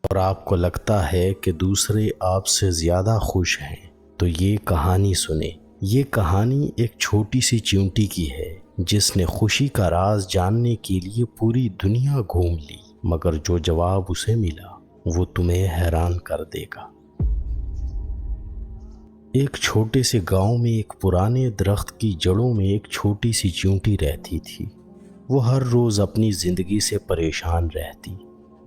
اور آپ کو لگتا ہے کہ دوسرے آپ سے زیادہ خوش ہیں تو یہ کہانی سنیں۔ یہ کہانی ایک چھوٹی سی چیونٹی کی ہے جس نے خوشی کا راز جاننے کے لیے پوری دنیا گھوم لی، مگر جو جواب اسے ملا وہ تمہیں حیران کر دے گا۔ ایک چھوٹے سے گاؤں میں ایک پرانے درخت کی جڑوں میں ایک چھوٹی سی چیونٹی رہتی تھی۔ وہ ہر روز اپنی زندگی سے پریشان رہتی۔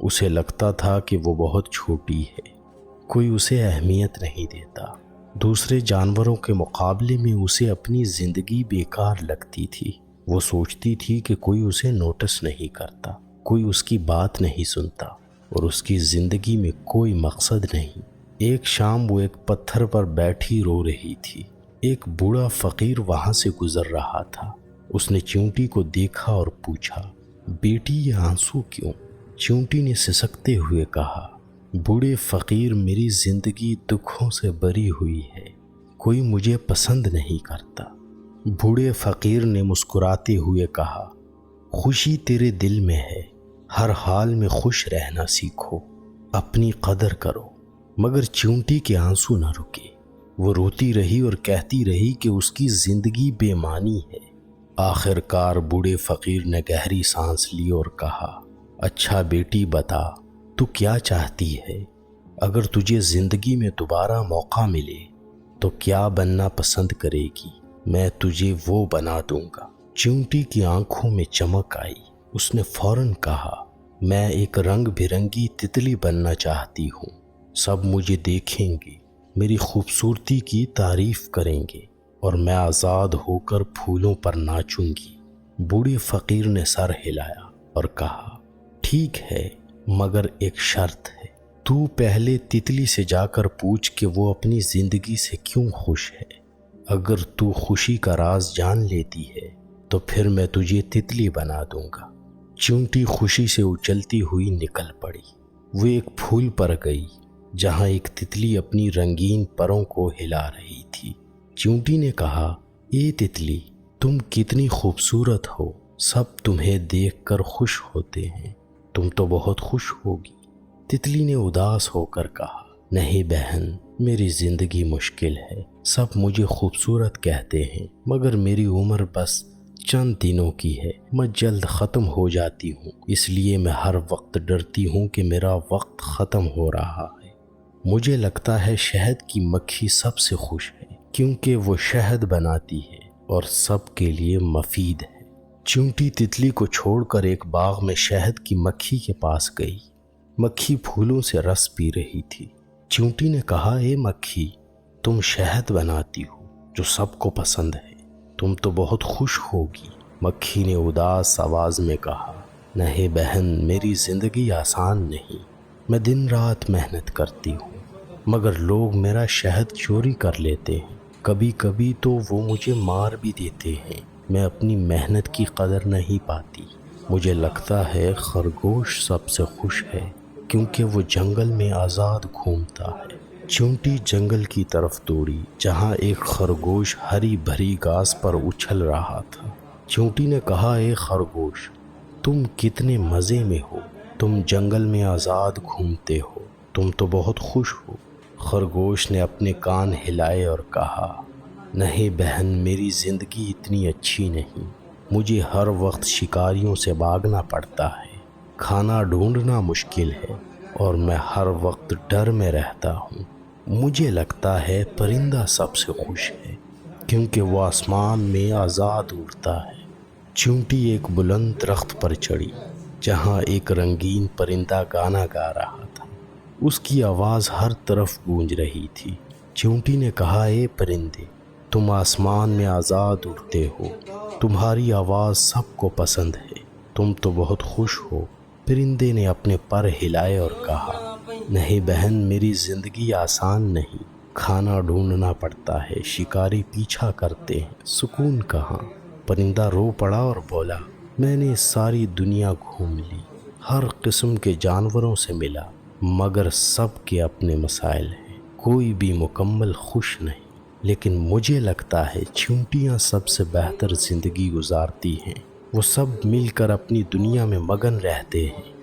اسے لگتا تھا کہ وہ بہت چھوٹی ہے، کوئی اسے اہمیت نہیں دیتا۔ دوسرے جانوروں کے مقابلے میں اسے اپنی زندگی بیکار لگتی تھی۔ وہ سوچتی تھی کہ کوئی اسے نوٹس نہیں کرتا، کوئی اس کی بات نہیں سنتا اور اس کی زندگی میں کوئی مقصد نہیں۔ ایک شام وہ ایک پتھر پر بیٹھی رو رہی تھی۔ ایک بوڑھا فقیر وہاں سے گزر رہا تھا۔ اس نے چیونٹی کو دیکھا اور پوچھا، بیٹی یہ آنسو کیوں؟ چیونٹی نے سسکتے ہوئے کہا، بوڑھے فقیر، میری زندگی دکھوں سے بری ہوئی ہے، کوئی مجھے پسند نہیں کرتا۔ بوڑھے فقیر نے مسکراتے ہوئے کہا، خوشی تیرے دل میں ہے، ہر حال میں خوش رہنا سیکھو، اپنی قدر کرو۔ مگر چیونٹی کے آنسو نہ رکے۔ وہ روتی رہی اور کہتی رہی کہ اس کی زندگی بے معنی ہے۔ آخر کار بوڑھے فقیر نے گہری سانس لی اور کہا، اچھا بیٹی بتا، تو کیا چاہتی ہے؟ اگر تجھے زندگی میں دوبارہ موقع ملے تو کیا بننا پسند کرے گی؟ میں تجھے وہ بنا دوں گا۔ چیونٹی کی آنکھوں میں چمک آئی۔ اس نے فوراً کہا، میں ایک رنگ برنگی تتلی بننا چاہتی ہوں۔ سب مجھے دیکھیں گے، میری خوبصورتی کی تعریف کریں گے اور میں آزاد ہو کر پھولوں پر ناچوں گی۔ بوڑھے فقیر نے سر ہلایا اور کہا، ٹھیک ہے، مگر ایک شرط ہے۔ تو پہلے تتلی سے جا کر پوچھ کہ وہ اپنی زندگی سے کیوں خوش ہے۔ اگر تو خوشی کا راز جان لیتی ہے تو پھر میں تجھے تتلی بنا دوں گا۔ چیونٹی خوشی سے اچلتی ہوئی نکل پڑی۔ وہ ایک پھول پر گئی جہاں ایک تتلی اپنی رنگین پروں کو ہلا رہی تھی۔ چیونٹی نے کہا، اے تتلی، تم کتنی خوبصورت ہو، سب تمہیں دیکھ کر خوش ہوتے ہیں، تم تو بہت خوش ہوگی۔ تتلی نے اداس ہو کر کہا، نہیں بہن، میری زندگی مشکل ہے، سب مجھے خوبصورت کہتے ہیں، مگر میری عمر بس چند دنوں کی ہے، میں جلد ختم ہو جاتی ہوں، اس لیے میں ہر وقت ڈرتی ہوں کہ میرا وقت ختم ہو رہا ہے۔ مجھے لگتا ہے شہد کی مکھی سب سے خوش ہے کیونکہ وہ شہد بناتی ہے اور سب کے لیے مفید ہے۔ چیونٹی تتلی کو چھوڑ کر ایک باغ میں شہد کی مکھی کے پاس گئی۔ مکھی پھولوں سے رس پی رہی تھی۔ چیونٹی نے کہا، اے مکھی، تم شہد بناتی ہو جو سب کو پسند ہے، تم تو بہت خوش ہوگی۔ مکھی نے اداس آواز میں کہا، نہیں بہن، میری زندگی آسان نہیں، میں دن رات محنت کرتی ہوں، مگر لوگ میرا شہد چوری کر لیتے ہیں، کبھی کبھی تو وہ مجھے مار بھی دیتے ہیں، میں اپنی محنت کی قدر نہیں پاتی۔ مجھے لگتا ہے خرگوش سب سے خوش ہے کیونکہ وہ جنگل میں آزاد گھومتا ہے۔ چیونٹی جنگل کی طرف دوڑی جہاں ایک خرگوش ہری بھری گھاس پر اچھل رہا تھا۔ چیونٹی نے کہا، اے خرگوش، تم کتنے مزے میں ہو، تم جنگل میں آزاد گھومتے ہو، تم تو بہت خوش ہو۔ خرگوش نے اپنے کان ہلائے اور کہا، نہیں بہن، میری زندگی اتنی اچھی نہیں، مجھے ہر وقت شکاریوں سے بھاگنا پڑتا ہے، کھانا ڈھونڈنا مشکل ہے اور میں ہر وقت ڈر میں رہتا ہوں۔ مجھے لگتا ہے پرندہ سب سے خوش ہے کیونکہ وہ آسمان میں آزاد اڑتا ہے۔ چیونٹی ایک بلند درخت پر چڑھی جہاں ایک رنگین پرندہ گانا گا رہا تھا۔ اس کی آواز ہر طرف گونج رہی تھی۔ چیونٹی نے کہا، اے پرندے، تم آسمان میں آزاد اڑتے ہو، تمہاری آواز سب کو پسند ہے، تم تو بہت خوش ہو۔ پرندے نے اپنے پر ہلائے اور کہا، نہیں بہن، میری زندگی آسان نہیں، کھانا ڈھونڈنا پڑتا ہے، شکاری پیچھا کرتے ہیں، سکون کہاں۔ پرندہ رو پڑا اور بولا، میں نے ساری دنیا گھوم لی، ہر قسم کے جانوروں سے ملا، مگر سب کے اپنے مسائل ہیں، کوئی بھی مکمل خوش نہیں، لیکن مجھے لگتا ہے چیونٹیاں سب سے بہتر زندگی گزارتی ہیں، وہ سب مل کر اپنی دنیا میں مگن رہتے ہیں،